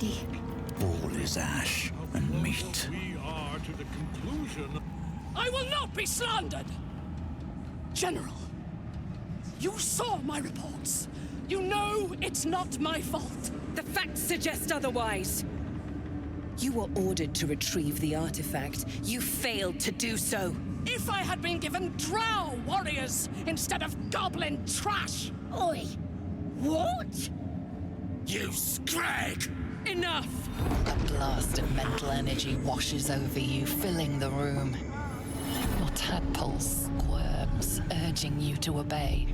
already. All is ash and meat. We are to the conclusion. I will not be slandered! General, you saw my reports. You know it's not my fault. The facts suggest otherwise. You were ordered to retrieve the artifact. You failed to do so. If I had been given drow warriors instead of goblin trash! Oi! What? You scrag! Enough! A blast of mental energy washes over you, filling the room. Your tadpole squirms, urging you to obey.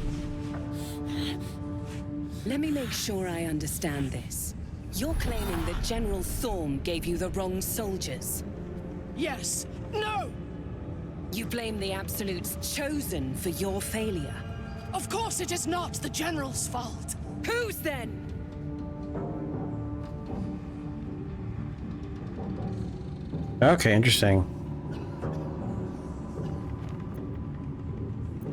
Let me make sure I understand this. You're claiming that General Thorm gave you the wrong soldiers. Yes. No! You blame the Absolute's Chosen for your failure. Of course it is not the General's fault. Whose then? Okay, interesting.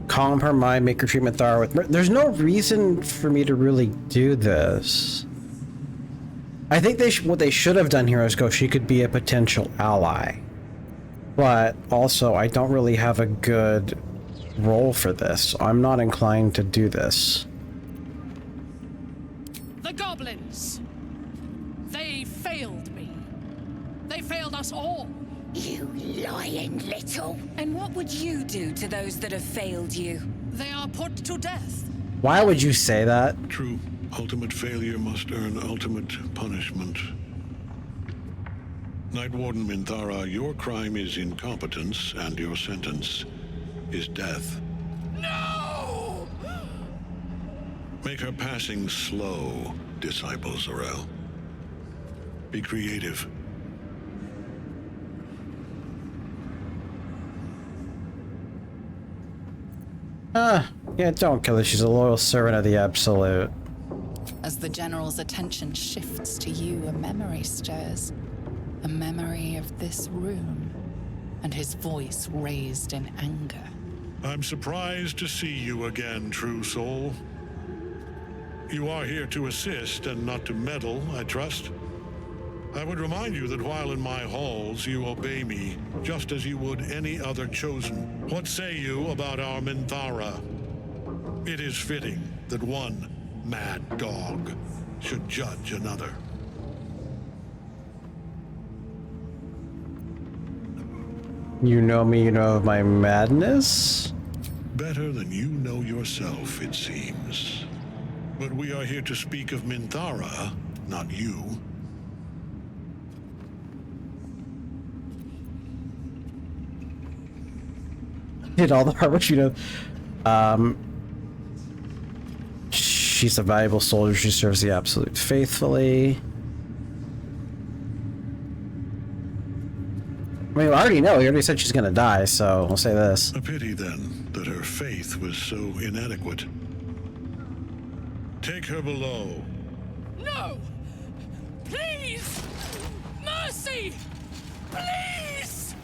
Calm her mind, make her treat Minthara with... There's no reason for me to really do this. I think what they should have done here is go, she could be a potential ally. But also, I don't really have a good role for this. I'm not inclined to do this. The goblins. They failed me. They failed us all. You lying little. And what would you do to those that have failed you? They are put to death. Why would you say that? True. Ultimate failure must earn ultimate punishment. Night Warden Minthara, your crime is incompetence, and your sentence is death. No! Make her passing slow, Disciple Zorel. Be creative. Yeah, don't kill her. She's a loyal servant of the Absolute. As the General's attention shifts to you, a memory stirs. A memory of this room, and his voice raised in anger. I'm surprised to see you again, true soul. You are here to assist and not to meddle, I trust. I would remind you that while in my halls, you obey me, just as you would any other chosen. What say you about our Minthara? It is fitting that one mad dog should judge another. You know me, you know of my madness? Better than you know yourself, it seems. But we are here to speak of Minthara, not you. Did all the hard work, you know. She's a valuable soldier. She serves the Absolute faithfully. I mean, I already know. He already said she's gonna die, so we'll say this. A pity, then, that her faith was so inadequate. Take her below. No! Please! Mercy! Please!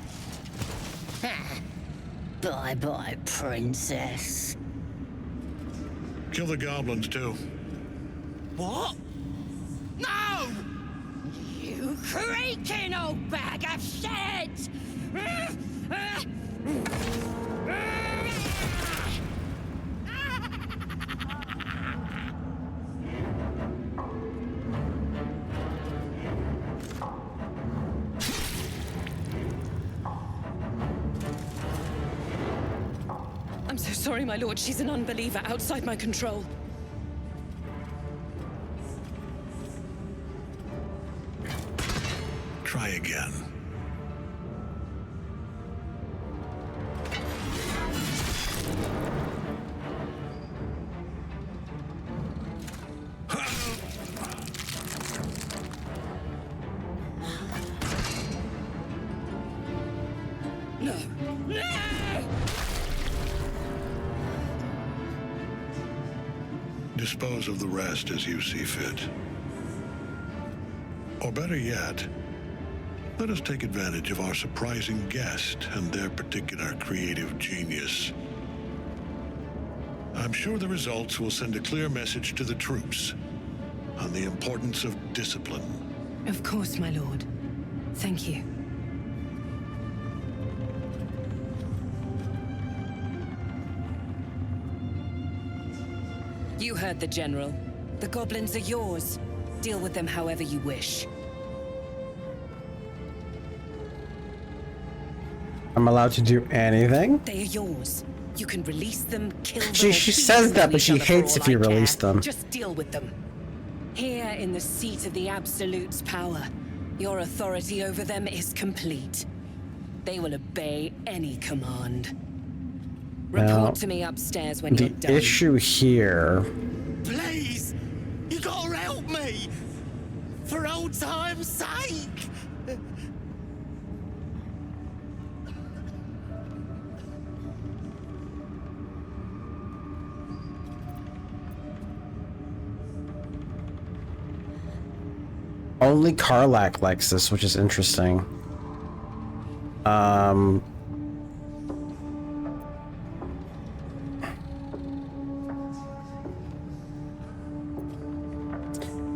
Bye-bye, princess. Kill the goblins, too. What? No! You creaking old bag of shit! I'm so sorry, my lord. She's an unbeliever outside my control. Try again. No! No! Dispose of the rest as you see fit. Or better yet, let us take advantage of our surprising guest and their particular creative genius. I'm sure the results will send a clear message to the troops on the importance of discipline Of course, my lord. Thank you. You heard the General. The goblins are yours. Deal with them however you wish. I'm allowed to do anything? They are yours. You can release them, kill them, She or says feast that, on but each she other for hates all if you I care. release them. Just deal with them. Here in the seat of the Absolute's power, your authority over them is complete. They will obey any command. Now, Report to me upstairs when you're The done. issue here... Please! You gotta help me! For old time's sake! Only Karlak likes this, which is interesting.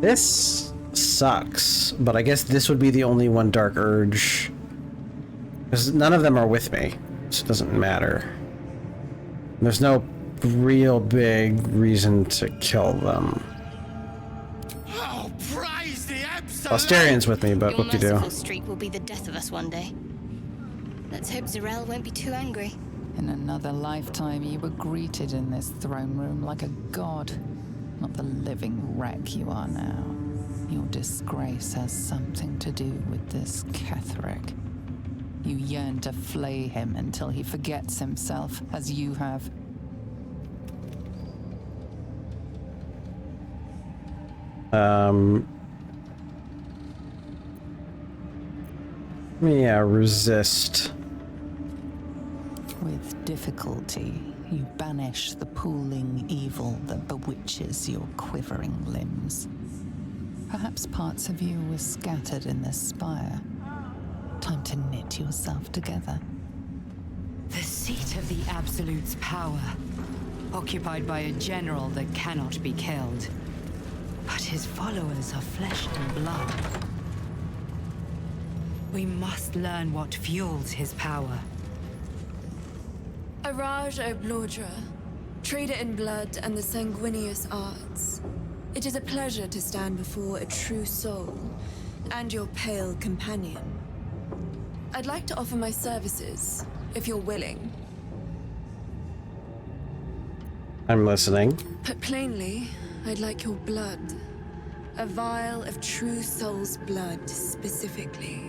This sucks, but I guess this would be the only one Dark Urge. Because none of them are with me, so it doesn't matter. There's no real big reason to kill them. Oh, praise the absolute! Asterian's with me, but Your whoop-de-doo. merciful streak will be the death of us one day. Let's hope Zarel won't be too angry. In another lifetime, you were greeted in this throne room like a god, not the living wreck you are now. Your disgrace has something to do with this Ketheric. You yearn to flay him until he forgets himself, as you have. Yeah, resist. With difficulty, you banish the pooling evil that bewitches your quivering limbs. Perhaps parts of you were scattered in this spire. Time to knit yourself together. The seat of the Absolute's power, occupied by a general that cannot be killed. But his followers are flesh and blood. We must learn what fuels his power. Araj Oblordra, trader in blood and the sanguineous arts. It is a pleasure to stand before a true soul and your pale companion. I'd like to offer my services, if you're willing. I'm listening. Put plainly, I'd like your blood. A vial of true soul's blood, specifically.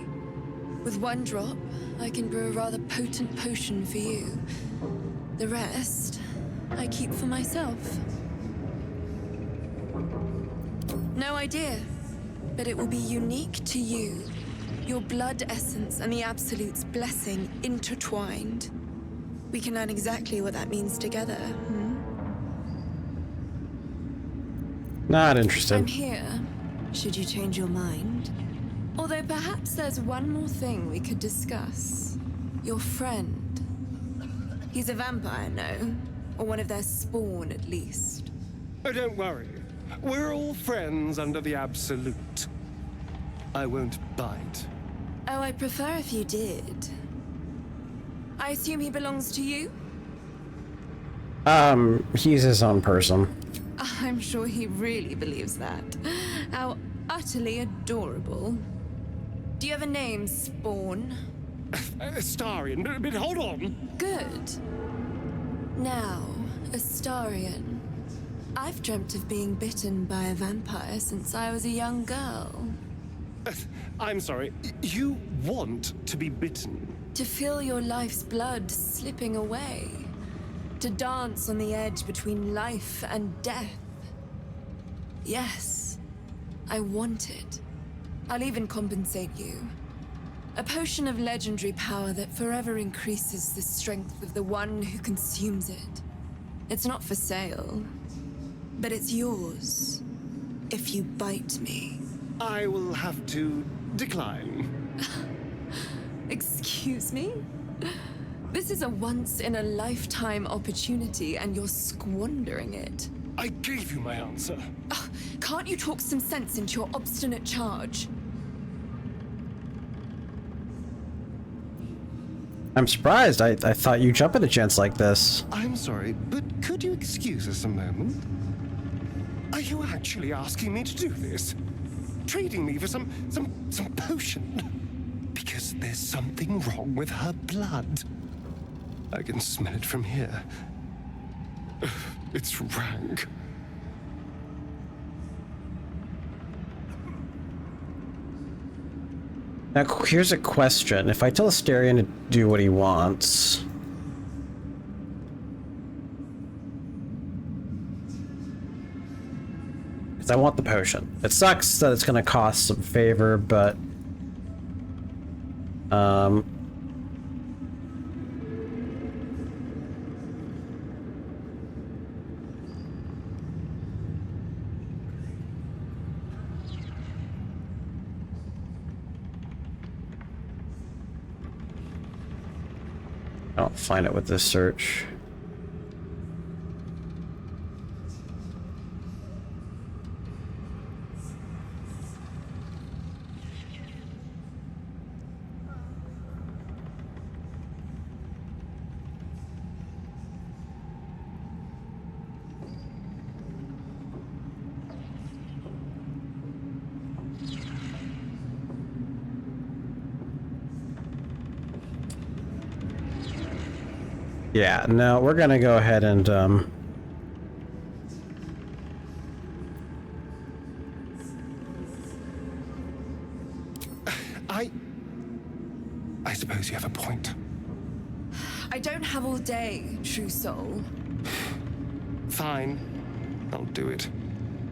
With one drop, I can brew a rather potent potion for you. The rest, I keep for myself. No idea, but it will be unique to you. Your blood essence and the Absolute's blessing intertwined. We can learn exactly what that means together, Not interested. I'm here, should you change your mind. Although perhaps there's one more thing we could discuss. Your friend. He's a vampire, no? Or one of their spawn, at least. Oh, don't worry. We're all friends under the Absolute. I won't bite. Oh, I'd prefer if you did. I assume he belongs to you? He's his own person. I'm sure he really believes that. How utterly adorable. Do you have a name, Spawn? Astarion, but hold on. Good. Now, Astarion. I've dreamt of being bitten by a vampire since I was a young girl. I'm sorry. You want to be bitten? To feel your life's blood slipping away. To dance on the edge between life and death. Yes, I want it. I'll even compensate you. A potion of legendary power that forever increases the strength of the one who consumes it. It's not for sale, but it's yours if you bite me. I will have to decline. Excuse me? This is a once-in-a-lifetime opportunity, and you're squandering it. I gave you my answer. Can't you talk some sense into your obstinate charge? I'm surprised. I thought you jump at a chance like this. I'm sorry, but could you excuse us a moment? Are you actually asking me to do this? Trading me for some potion? Because there's something wrong with her blood. I can smell it from here. It's rank. Now, here's a question. If I tell Asterion to do what he wants... Because I want the potion. It sucks that it's going to cost some favor, but... I don't find it with this search. Yeah, no, we're gonna go ahead and, I suppose you have a point. I don't have all day, true soul. Fine. I'll do it.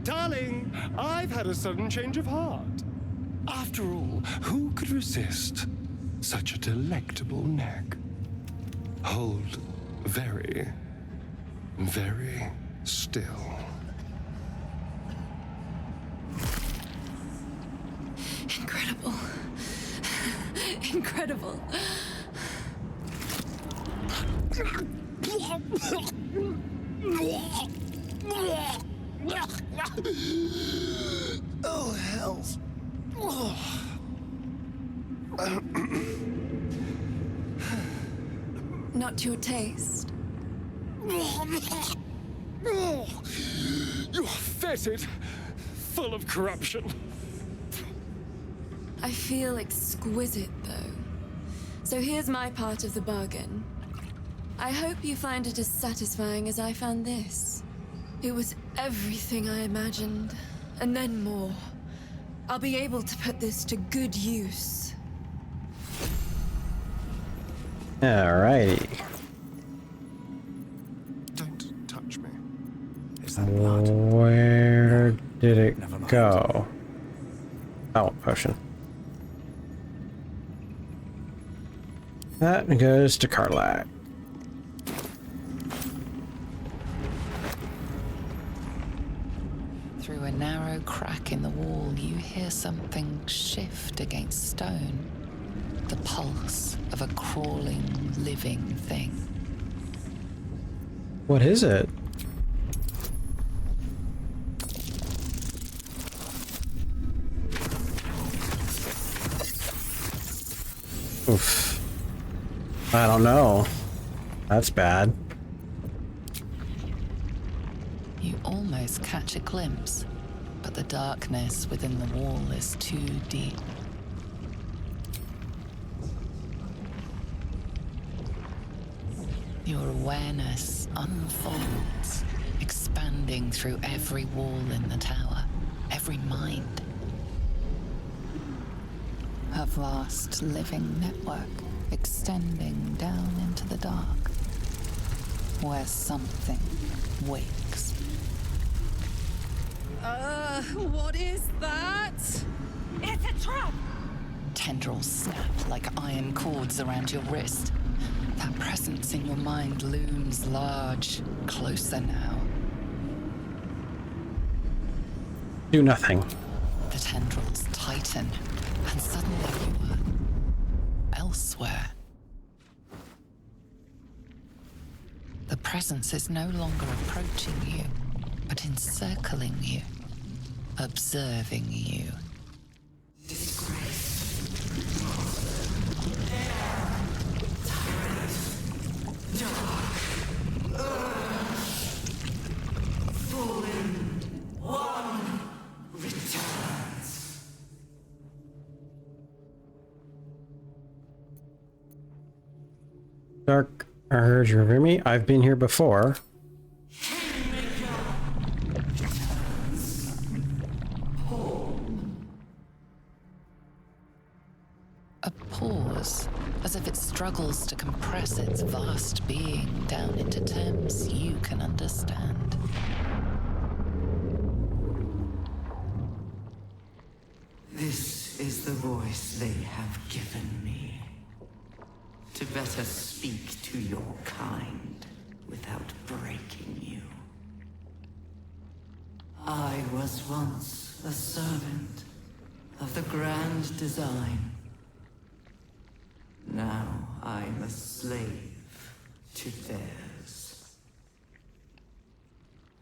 Darling, I've had a sudden change of heart. After all, who could resist such a delectable neck? Hold very, very still. Incredible. Incredible. Oh, hells. Not to your taste. You're fetid, full of corruption. I feel exquisite, though. So here's my part of the bargain. I hope you find it as satisfying as I found this. It was everything I imagined, and then more. I'll be able to put this to good use. alrighty. Don't touch me. Is that blood? Where did it Never mind. go? Oh, potion. That goes to Karlak. Through a narrow crack in the wall, you hear something shift against stone. The pulse of a crawling, living thing. What is it? Oof. I don't know. That's bad. You almost catch a glimpse, but the darkness within the wall is too deep. Your awareness unfolds, expanding through every wall in the tower, every mind. A vast living network extending down into the dark, where something wakes. What is that? It's a trap! Tendrils snap like iron cords around your wrist. That presence in your mind looms large, closer now. Do nothing. The tendrils tighten, and suddenly you are elsewhere. The presence is no longer approaching you, but encircling you, observing you. Dark, I heard you remember me. I've been here before. A pause, as if it struggles to compress its vast being down into terms you can understand. This is the voice they have given me. To better speak to your kind without breaking you. I was once a servant of the grand design. Now I'm a slave to theirs.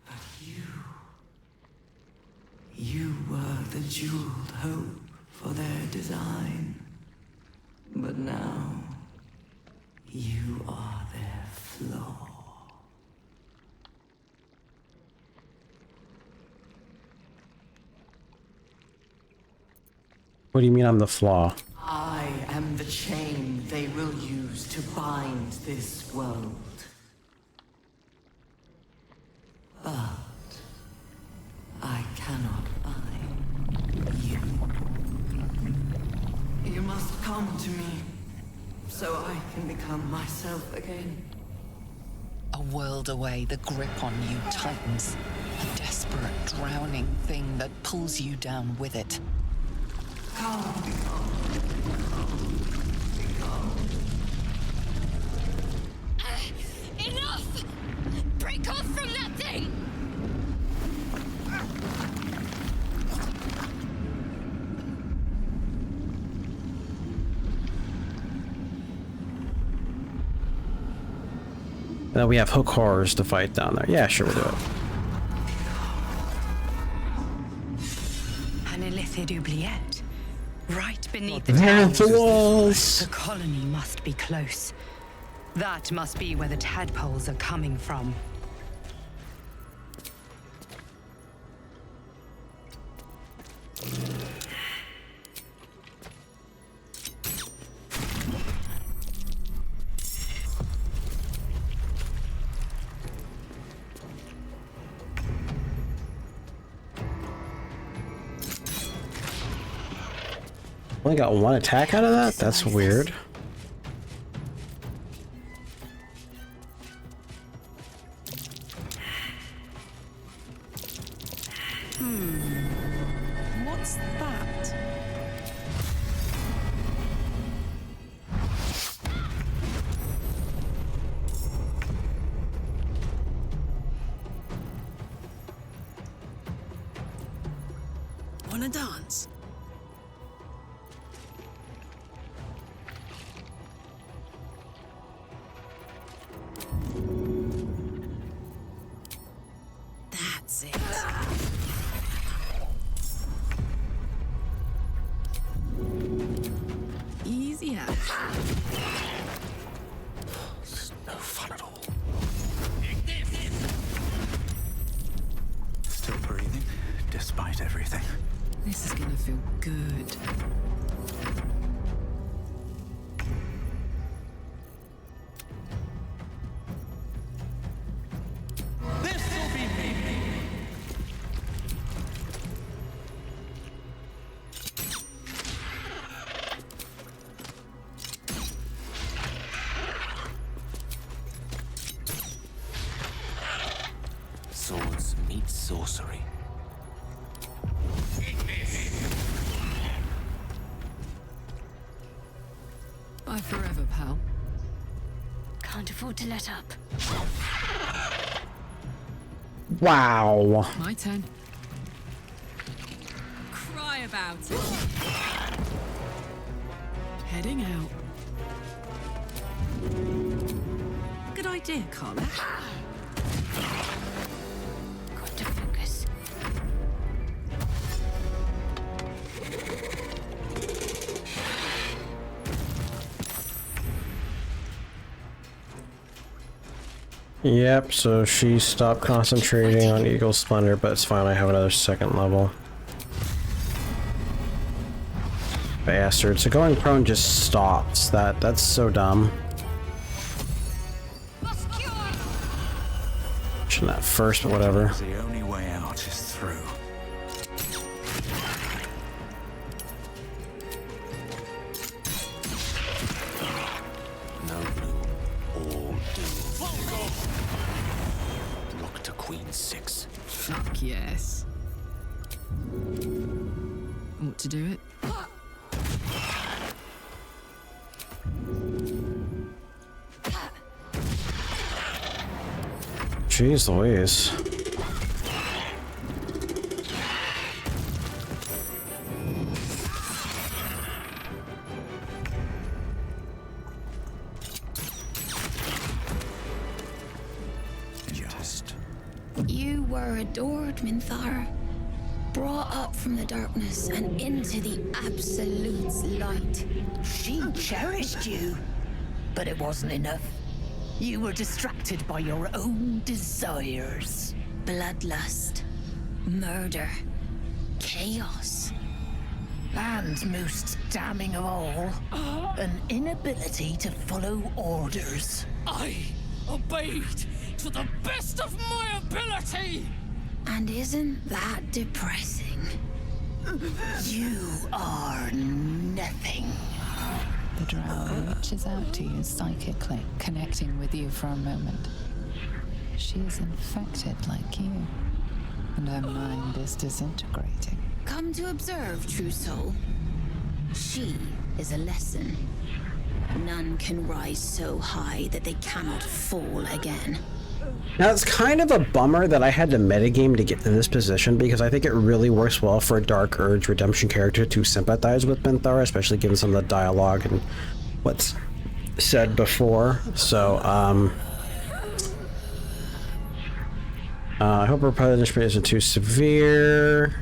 But you were the jeweled hope for their design. But now, you are their flaw. What do you mean I'm the flaw? I am the chain they will use to bind this world. But I cannot bind you. You must come to me, so I can become myself again. A world away, the grip on you tightens. A desperate, drowning thing that pulls you down with it. Come. Enough! Break off from that thing! Now we have hook horrors to fight down there. Yeah, sure, we'll do it. An illithid oubliette. Right beneath the There's towers. the walls! The colony must be close. That must be where the tadpoles are coming from. Only got one attack out of that? That's weird. What's that? Wanna dance? That's it. Easy out. This is no fun at all. Still breathing, despite everything. This is gonna feel good. This'll be me. Swords meet sorcery. Bye forever, pal. Can't afford to let up. Wow. My turn. Cry about it. Heading out. Good idea, Carla. Got to focus. Yep, so she stopped concentrating on Eagle Splendor, but it's fine, I have another second level. Bastard. So going prone just stops. That's so dumb. mention that first, but whatever. The only way out is through. No blue, all doom. Look to Queen 6. Fuck yes. Ought to do it. Jeez Louise. You were adored, Minthara. Brought up from the darkness and into the Absolute's light. She cherished you, but it wasn't enough. You were distracted by your own desires. Bloodlust, murder, chaos. And most damning of all, an inability to follow orders. I obeyed to the best of my ability! And isn't that depressing? You are nothing. The drow reaches out to you psychically, connecting with you for a moment. She is infected like you, and her mind is disintegrating. Come to observe, true soul. She is a lesson. None can rise so high that they cannot fall again. Now, it's kind of a bummer that I had to metagame to get to this position, because I think it really works well for a Dark Urge redemption character to sympathize with Minthara, especially given some of the dialogue and what's said before. So, I hope her punishment isn't too severe.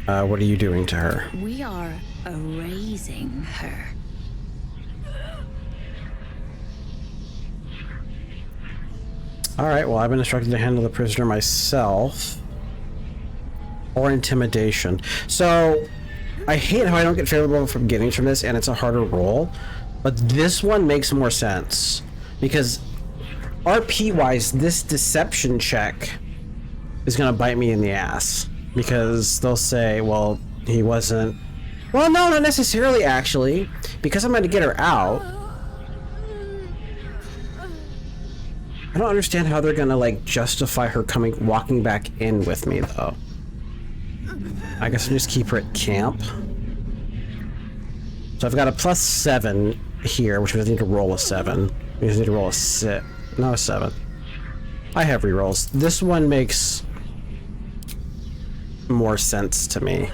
What are you doing to her? We are erasing her. Alright, well, I've been instructed to handle the prisoner myself. Or intimidation. So, I hate how I don't get favorable from getting from this, and it's a harder roll. But this one makes more sense. Because RP-wise, this deception check is going to bite me in the ass. Because they'll say, well, he wasn't... Well, no, not necessarily, actually. Because I'm going to get her out. I don't understand how they're gonna, like, justify her walking back in with me, though. I guess I'll just keep her at camp. So I've got a +7 here, which means I need to roll a 7. I just need to roll a 6. No, a 7. I have rerolls. This one makes more sense to me.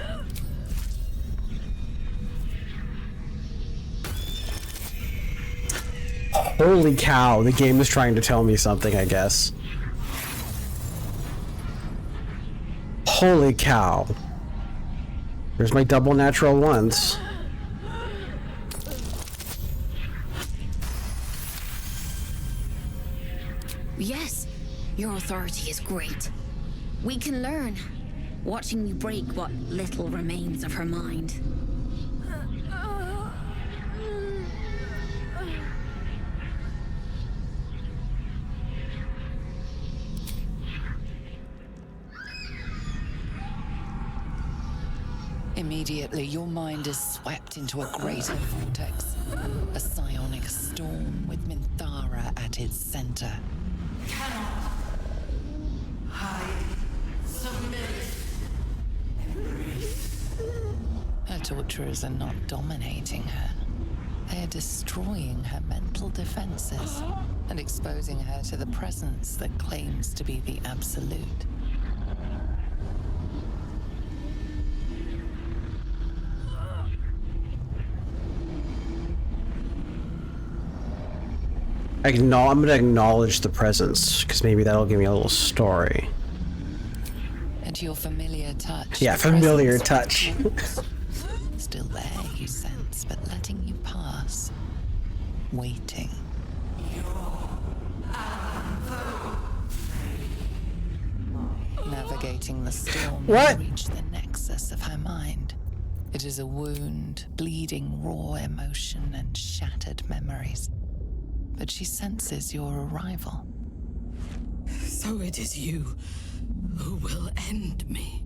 Holy cow, the game is trying to tell me something, I guess. Holy cow. There's my double natural ones. Yes, your authority is great. We can learn, watching you break what little remains of her mind. Immediately, your mind is swept into a greater vortex, a psionic storm with Minthara at its center. Cannot hide, submit, embrace. Her torturers are not dominating her. They are destroying her mental defenses and exposing her to the presence that claims to be the Absolute. I'm gonna acknowledge the presence, because maybe that'll give me a little story. And your familiar touch. Yeah, familiar touch. Still there, you sense, but letting you pass. Waiting. Navigating the storm What? to reach the nexus of her mind. It is a wound, bleeding raw emotion and shattered memories. but she senses your arrival. So it is you who will end me.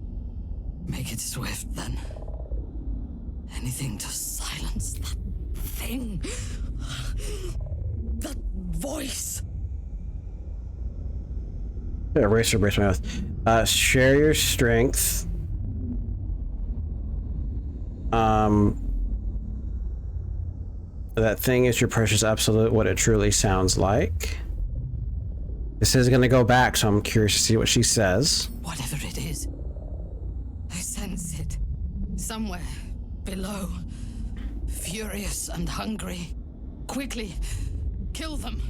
Make it swift, then. Anything to silence that thing. That voice. Erase my mouth. Share your strength. That thing is your precious absolute, what it truly sounds like. This is gonna go back, so I'm curious to see what she says. Whatever it is, I sense it. Somewhere below. Furious and hungry. Quickly, kill them.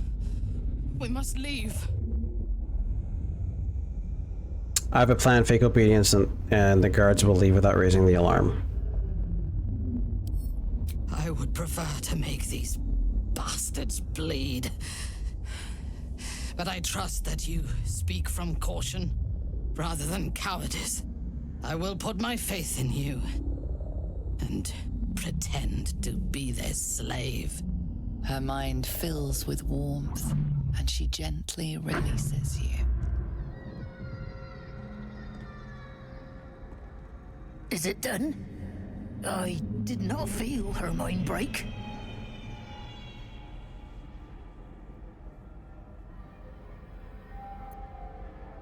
We must leave. I have a plan, fake obedience, and the guards will leave without raising the alarm. I would prefer to make these bastards bleed. But I trust that you speak from caution rather than cowardice. I will put my faith in you and pretend to be their slave. Her mind fills with warmth, and she gently releases you. Is it done? I did not feel her mind break.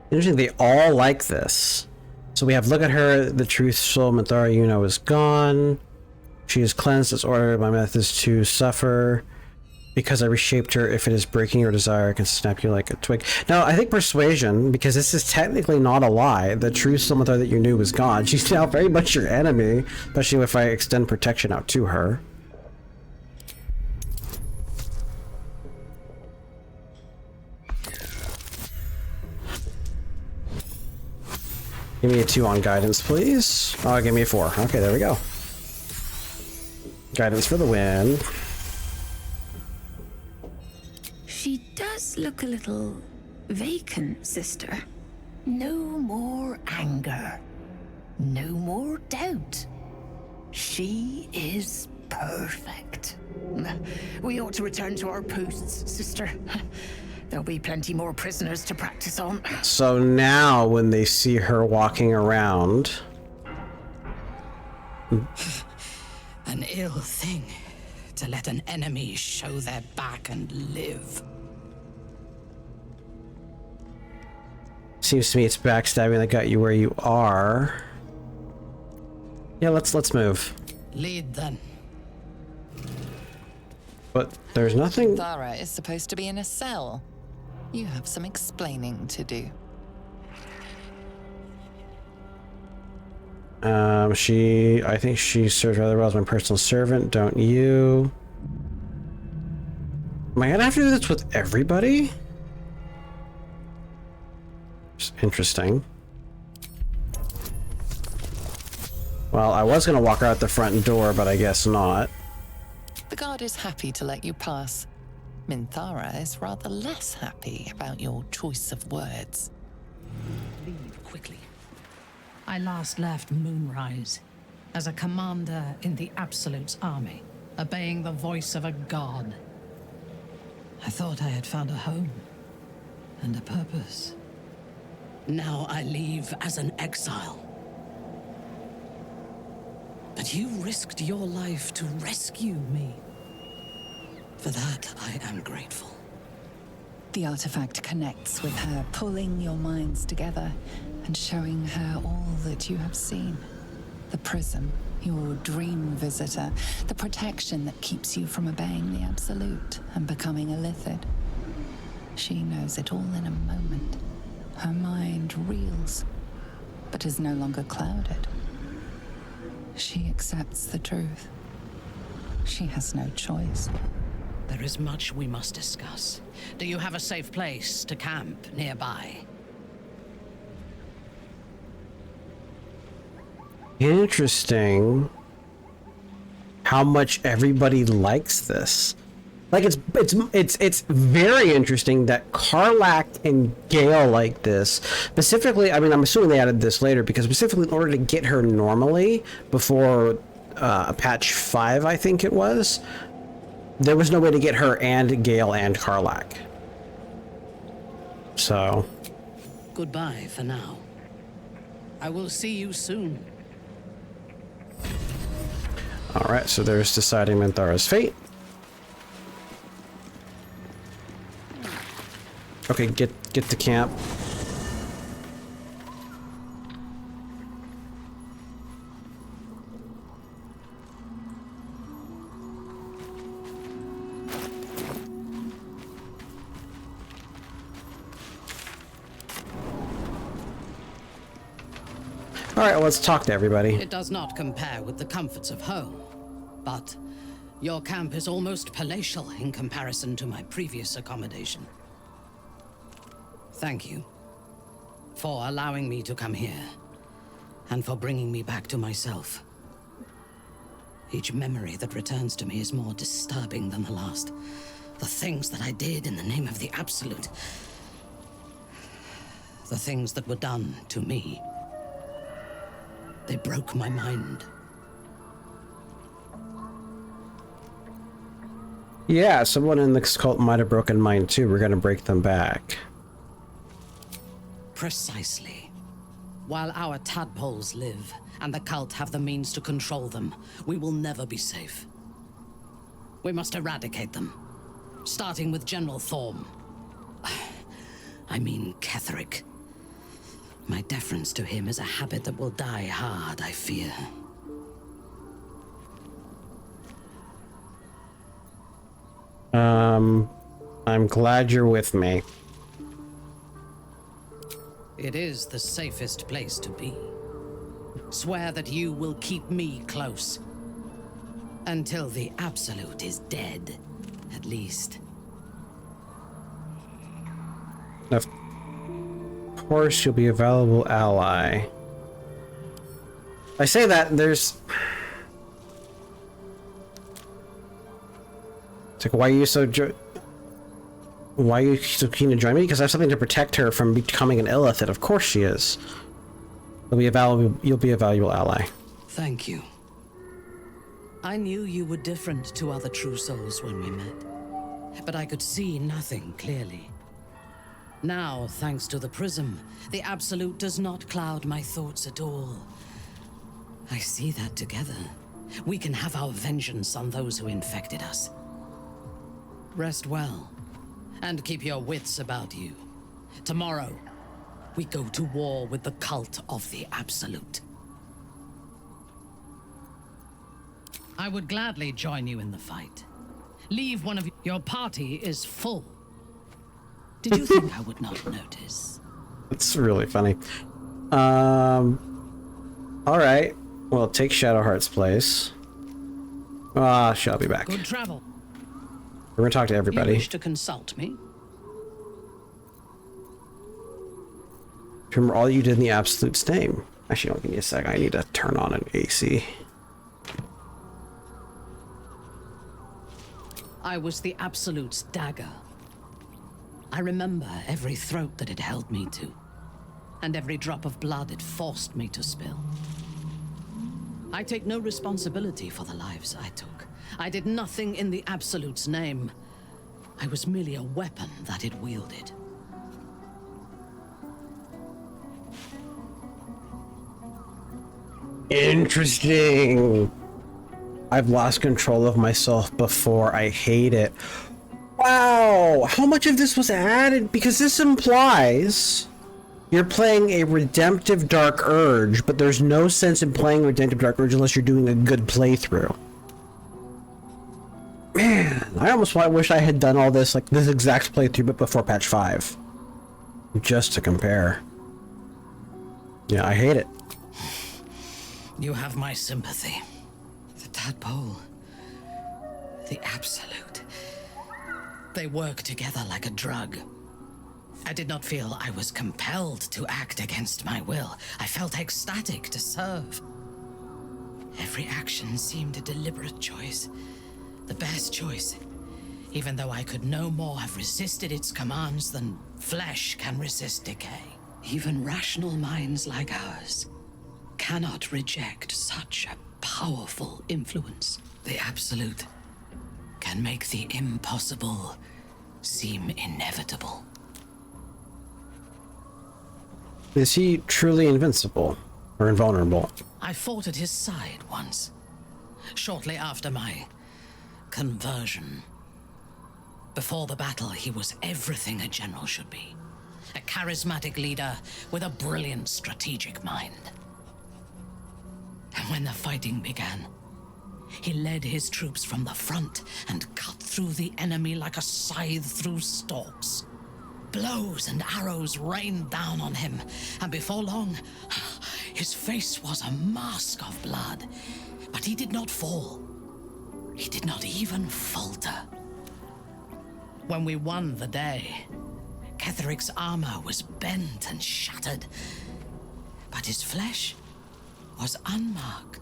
Interesting, they all like this. So we have, look at her, the truth soul Minthara you know is gone. She is cleansed as ordered. My methods to suffer. Because I reshaped her, if it is breaking your desire, I can snap you like a twig. Now, I think persuasion, because this is technically not a lie. The true soul Minthara that you knew was gone. She's now very much your enemy, especially if I extend protection out to her. Give me a 2 on guidance, please. Oh, give me a 4. Okay, there we go. Guidance for the win. She does look a little vacant, sister. No more anger. No more doubt. She is perfect. We ought to return to our posts, sister. There'll be plenty more prisoners to practice on. So now when they see her walking around... An ill thing to let an enemy show their back and live. Seems to me it's backstabbing that got you where you are. Yeah, let's move. Lead then. But there's nothing... Minthara is supposed to be in a cell. You have some explaining to do. I think she serves rather well as my personal servant, don't you? Am I gonna have to do this with everybody? Just interesting. Well, I was gonna walk her out the front door, but I guess not. The guard is happy to let you pass. Minthara is rather less happy about your choice of words. Leave quickly. I last left Moonrise as a commander in the Absolute's army, obeying the voice of a god. I thought I had found a home and a purpose. Now I leave as an exile. But you risked your life to rescue me. For that, I am grateful. The artifact connects with her, pulling your minds together and showing her all that you have seen. The prism, your dream visitor, the protection that keeps you from obeying the Absolute and becoming a Lithid. She knows it all in a moment. Her mind reels, but is no longer clouded. She accepts the truth. She has no choice. There is much we must discuss. Do you have a safe place to camp nearby? Interesting how much everybody likes this. Like it's very interesting that Karlach and Gale like this. Specifically, I mean, I'm assuming they added this later because specifically in order to get her normally before patch 5, I think it was, there was no way to get her and Gale and Karlach. So... Goodbye for now. I will see you soon. Alright, so there's deciding Minthara's fate. Okay, get to camp. Alright, well, let's talk to everybody. It does not compare with the comforts of home, but your camp is almost palatial in comparison to my previous accommodation. Thank you for allowing me to come here, and for bringing me back to myself. Each memory that returns to me is more disturbing than the last. The things that I did in the name of the Absolute. The things that were done to me. They broke my mind. Yeah, someone in this cult might have broken mine too. We're gonna break them back. Precisely. While our tadpoles live, and the cult have the means to control them, we will never be safe. We must eradicate them. Starting with General Thorm. I mean Ketheric. My deference to him is a habit that will die hard, I fear. I'm glad you're with me. It is the safest place to be. Swear that you will keep me close. Until the Absolute is dead, at least. Of course, you'll be a valuable ally. I say that, there's... It's like, why are you so keen to join me? Because I have something to protect her from becoming an illithid. Of course she is. You'll be a valuable ally. Thank you. I knew you were different to other true souls when we met, but I could see nothing clearly. Now, thanks to the prism, the Absolute does not cloud my thoughts at all. I see that together, we can have our vengeance on those who infected us. Rest well, and keep your wits about you. Tomorrow, we go to war with the cult of the Absolute. I would gladly join you in the fight. Leave one of your party is full. Did you think I would not notice? It's really funny. Alright. Well, take Shadowheart's place. She'll be back. Good travel. We're gonna talk to everybody. You wish to consult me? Remember all you did in the Absolute's name. Actually, don't give me a sec. I need to turn on an AC. I was the Absolute's dagger. I remember every throat that it held me to, and every drop of blood it forced me to spill. I take no responsibility for the lives I took. I did nothing in the Absolute's name. I was merely a weapon that it wielded. Interesting. I've lost control of myself before. I hate it. Wow, how much of this was added? Because this implies you're playing a redemptive Dark Urge, but there's no sense in playing redemptive Dark Urge unless you're doing a good playthrough. Man, I almost wish I had done all this, like this exact playthrough, but before patch 5. Just to compare. Yeah, I hate it. You have my sympathy. The tadpole. The Absolute. They work together like a drug. I did not feel I was compelled to act against my will. I felt ecstatic to serve. Every action seemed a deliberate choice. The best choice. Even though I could no more have resisted its commands than flesh can resist decay. Even rational minds like ours cannot reject such a powerful influence. The Absolute can make the impossible seem inevitable. Is he truly invincible or invulnerable? I fought at his side once, shortly after my conversion. Before the battle, he was everything a general should be. A charismatic leader with a brilliant strategic mind. And when the fighting began, he led his troops from the front and cut through the enemy like a scythe through stalks. Blows and arrows rained down on him, and before long, his face was a mask of blood. But he did not fall. He did not even falter. When we won the day, Ketheric's armor was bent and shattered, but his flesh was unmarked.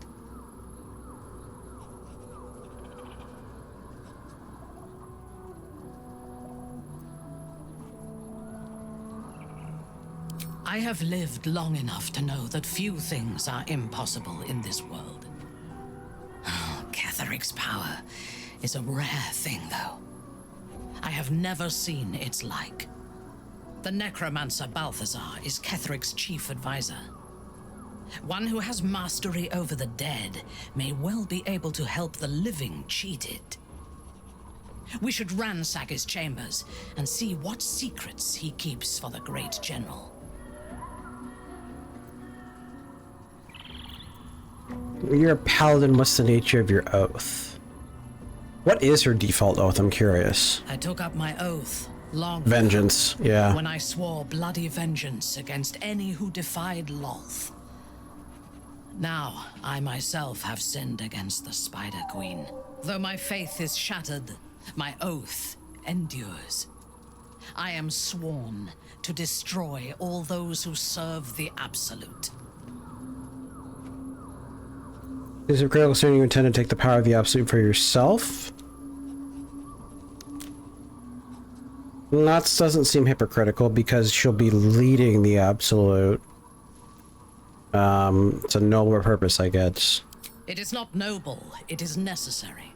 I have lived long enough to know that few things are impossible in this world. Ketheric's power is a rare thing, though. I have never seen its like. The necromancer Balthazar is Ketheric's chief advisor. One who has mastery over the dead may well be able to help the living cheat it. We should ransack his chambers and see what secrets he keeps for the great general. You're a paladin. What's the nature of your oath? What is her default oath? I'm curious. I took up my oath long Vengeance, ago, yeah. when I swore bloody vengeance against any who defied Lolth. Now, I myself have sinned against the Spider Queen. Though my faith is shattered, my oath endures. I am sworn to destroy all those who serve the Absolute. Is it critical soon you intend to take the power of the Absolute for yourself? That doesn't seem hypocritical because she'll be leading the Absolute. It's a nobler purpose, I guess. It is not noble, it is necessary.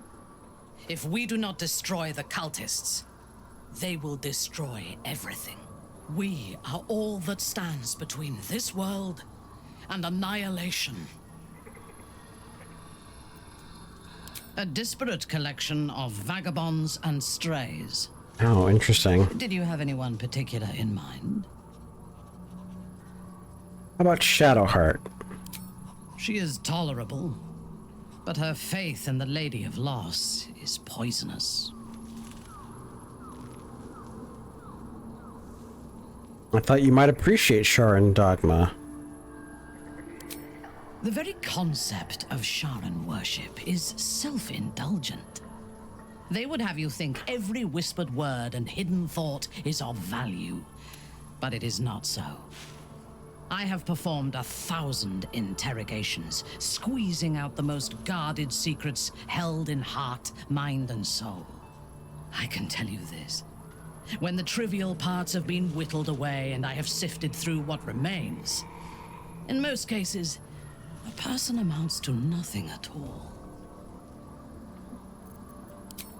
If we do not destroy the cultists, they will destroy everything. We are all that stands between this world and annihilation. A disparate collection of vagabonds and strays. Oh, interesting. Did you have anyone particular in mind? How about Shadowheart? She is tolerable, but her faith in the Lady of Loss is poisonous. I thought you might appreciate Sharon Dogma. The very concept of Sharon worship is self-indulgent. They would have you think every whispered word and hidden thought is of value, but it is not so. I have performed 1,000 interrogations, squeezing out the most guarded secrets held in heart, mind, and soul. I can tell you this. When the trivial parts have been whittled away and I have sifted through what remains, in most cases, a person amounts to nothing at all.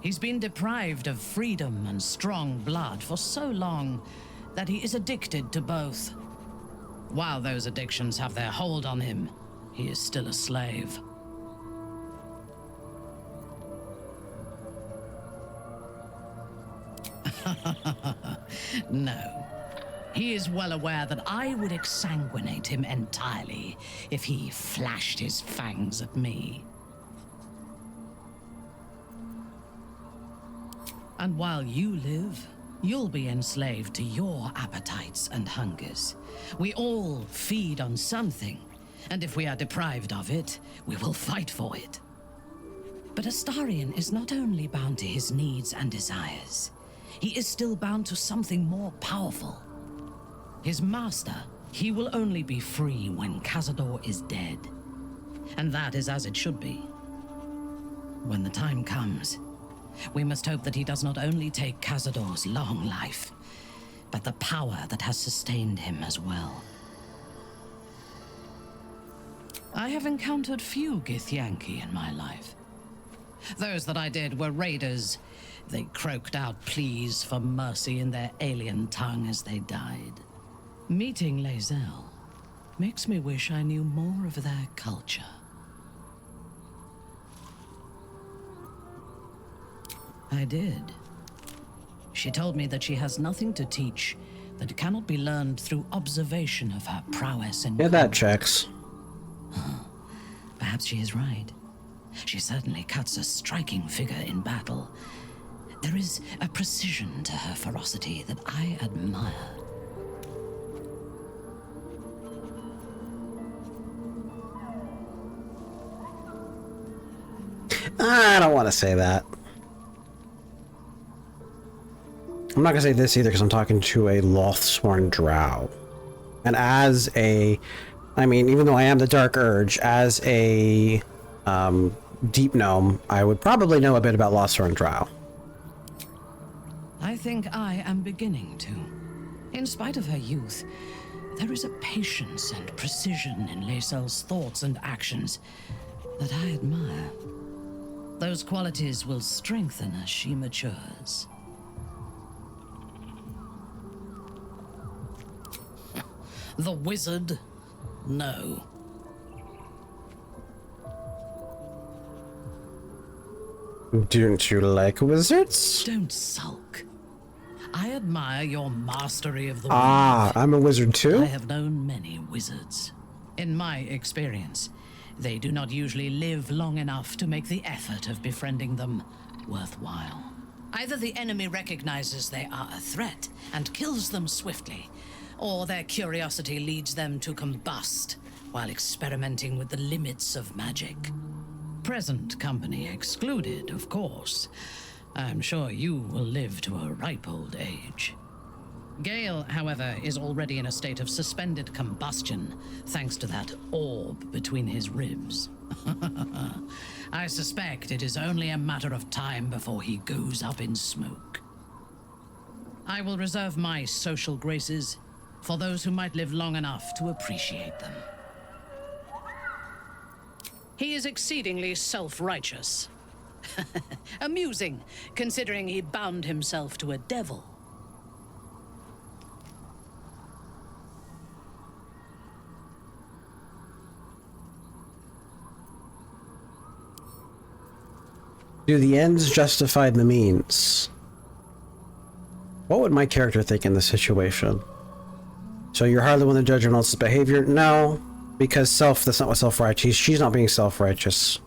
He's been deprived of freedom and strong blood for so long that he is addicted to both. While those addictions have their hold on him, he is still a slave. No. He is well aware that I would exsanguinate him entirely if he flashed his fangs at me. And while you live, you'll be enslaved to your appetites and hungers. We all feed on something, and if we are deprived of it, we will fight for it. But Astarion is not only bound to his needs and desires, he is still bound to something more powerful. His master, he will only be free when Cazador is dead. And that is as it should be. When the time comes, we must hope that he does not only take Cazador's long life, but the power that has sustained him as well. I have encountered few Githyanki in my life. Those that I did were raiders. They croaked out pleas for mercy in their alien tongue as they died. Meeting Lae'zel makes me wish I knew more of their culture. I did. She told me that she has nothing to teach that cannot be learned through observation of her prowess and... Yeah, that checks. Perhaps she is right. She certainly cuts a striking figure in battle. There is a precision to her ferocity that I admire. I don't want to say that. I'm not going to say this either because I'm talking to a Lothsworn Drow. And as a... I mean, even though I am the Dark Urge, as a Deep Gnome, I would probably know a bit about Lothsworn Drow. I think I am beginning to. In spite of her youth, there is a patience and precision in Lae'zel's thoughts and actions that I admire. Those qualities will strengthen as she matures. The wizard? No. Don't you like wizards? Don't sulk. I admire your mastery of the Ah, I'm a wizard too? I have known many wizards. In my experience, they do not usually live long enough to make the effort of befriending them worthwhile. Either the enemy recognizes they are a threat and kills them swiftly, or their curiosity leads them to combust while experimenting with the limits of magic. Present company excluded, of course. I'm sure you will live to a ripe old age. Gale, however, is already in a state of suspended combustion, thanks to that orb between his ribs. I suspect it is only a matter of time before he goes up in smoke. I will reserve my social graces for those who might live long enough to appreciate them. He is exceedingly self-righteous. Amusing, considering he bound himself to a devil. Do the ends justify the means? What would my character think in this situation? So you're hardly one to judge anyone else's behavior? No, because that's not what self-righteous. She's not being self-righteous.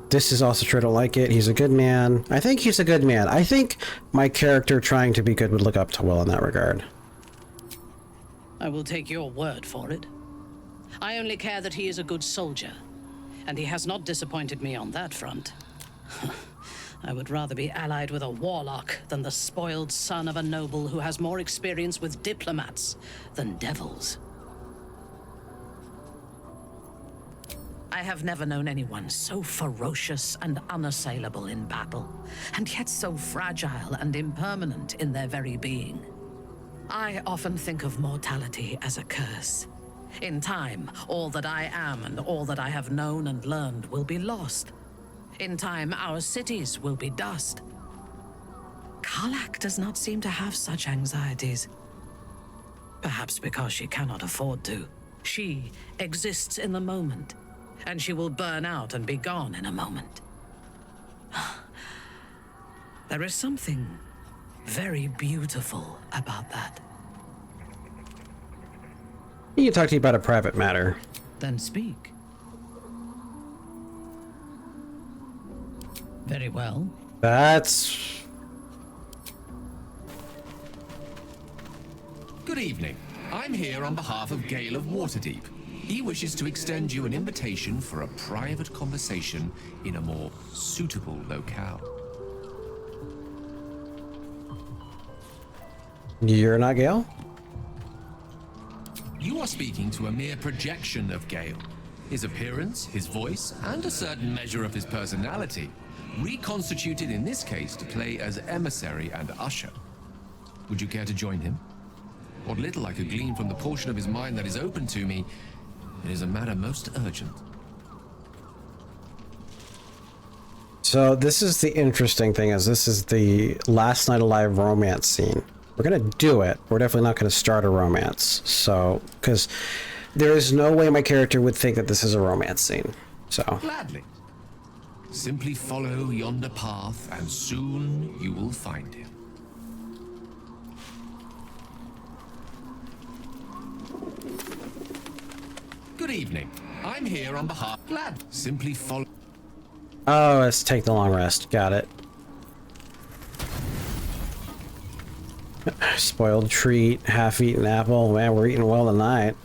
This is also true. I don't like it. He's a good man. I think he's a good man. I think my character trying to be good would look up to Will in that regard. I will take your word for it. I only care that he is a good soldier, and he has not disappointed me on that front. I would rather be allied with a warlock than the spoiled son of a noble who has more experience with diplomats than devils. I have never known anyone so ferocious and unassailable in battle, and yet so fragile and impermanent in their very being. I often think of mortality as a curse. In time, all that I am and all that I have known and learned will be lost. In time, our cities will be dust. Karlach does not seem to have such anxieties. Perhaps because she cannot afford to. She exists in the moment, and she will burn out and be gone in a moment. There is something very beautiful about that. He can talk to you about a private matter. Then speak. Very well. That's... Good evening. I'm here on behalf of Gale of Waterdeep. He wishes to extend you an invitation for a private conversation in a more suitable locale. You're not Gale? You are speaking to a mere projection of Gale. His appearance, his voice, and a certain measure of his personality, reconstituted in this case to play as emissary and usher. Would you care to join him? What little I could glean from the portion of his mind that is open to me, it is a matter most urgent. So this is the interesting thing, is this is the last night alive romance scene. We're gonna do it. We're definitely not gonna start a romance. So, because there is no way my character would think that this is a romance scene. So. Gladly. Simply follow yonder path, and soon you will find him. Good evening. I'm here on behalf. Glad. Simply follow. Oh, let's take the long rest. Got it. Spoiled treat, half-eaten apple. Man, we're eating well tonight.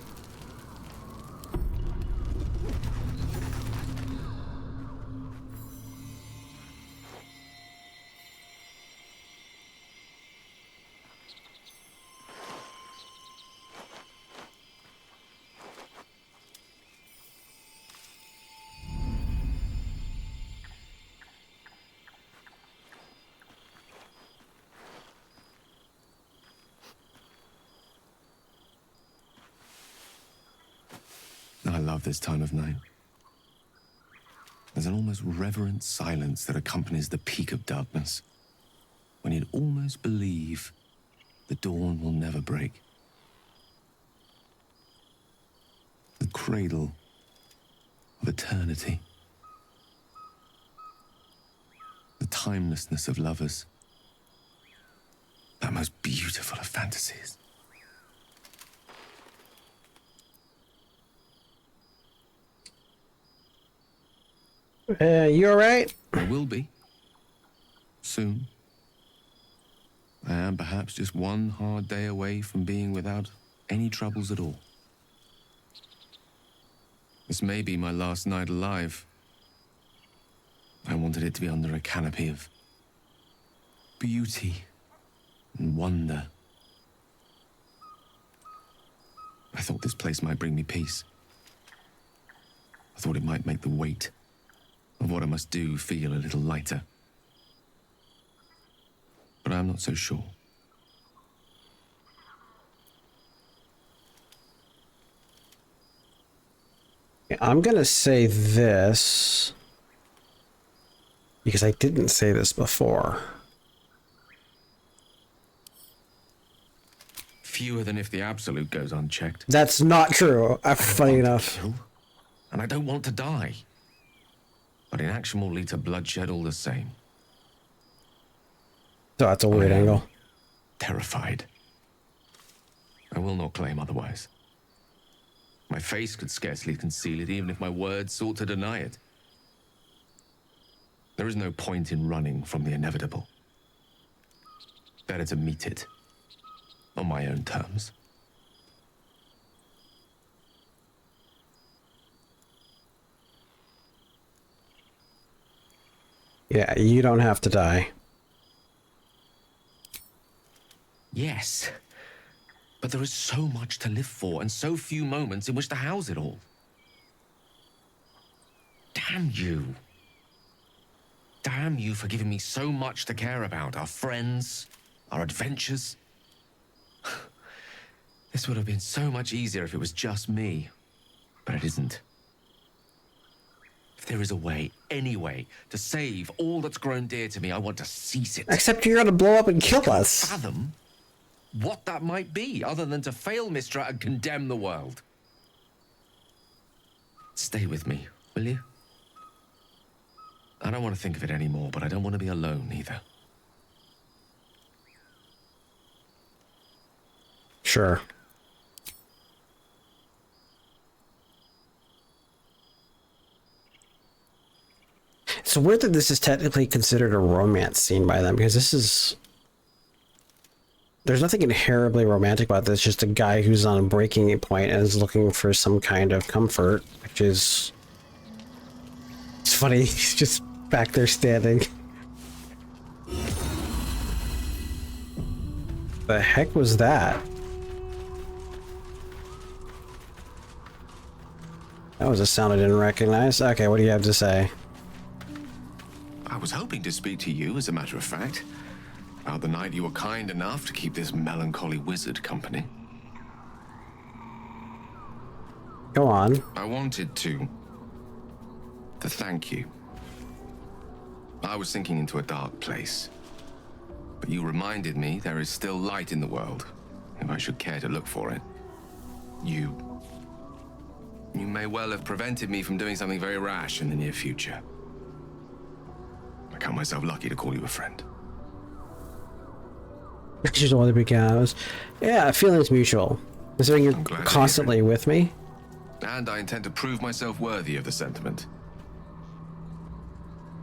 I love this time of night. There's an almost reverent silence that accompanies the peak of darkness, when you'd almost believe the dawn will never break. The cradle of eternity. The timelessness of lovers. That most beautiful of fantasies. You alright? I will be. Soon. I am perhaps just one hard day away from being without any troubles at all. This may be my last night alive. I wanted it to be under a canopy of beauty and wonder. I thought this place might bring me peace. I thought it might make the weight of what I must do feel a little lighter. But I'm not so sure. I'm gonna say this because I didn't say this before. Fewer than if the Absolute goes unchecked. That's not true. Funny enough. And I don't want to die. But inaction will lead to bloodshed all the same. So that's a weird angle. Terrified. I will not claim otherwise. My face could scarcely conceal it, even if my words sought to deny it. There is no point in running from the inevitable. Better to meet it on my own terms. Yeah, you don't have to die. Yes, but there is so much to live for and so few moments in which to house it all. Damn you. Damn you for giving me so much to care about. Our friends, our adventures. This would have been so much easier if it was just me, but it isn't. If there is a way, any way, to save all that's grown dear to me, I want to seize it. Except you're gonna blow up and kill us. Fathom what that might be, other than to fail Mistra and condemn the world. Stay with me, will you? I don't want to think of it anymore, but I don't want to be alone either. Sure. It's weird that this is technically considered a romance scene by them, because this is... There's nothing inherently romantic about this, just a guy who's on a breaking point and is looking for some kind of comfort, which is... It's funny, he's just back there standing. The heck was that? That was a sound I didn't recognize. Okay, what do you have to say? I was hoping to speak to you, as a matter of fact, about the night you were kind enough to keep this melancholy wizard company. Go on. I wanted to thank you. I was sinking into a dark place. But you reminded me there is still light in the world, if I should care to look for it. You may well have prevented me from doing something very rash in the near future. I count myself lucky to call you a friend. She's the one that becomes. Yeah, feelings mutual. Considering you're constantly with me. And I intend to prove myself worthy of the sentiment.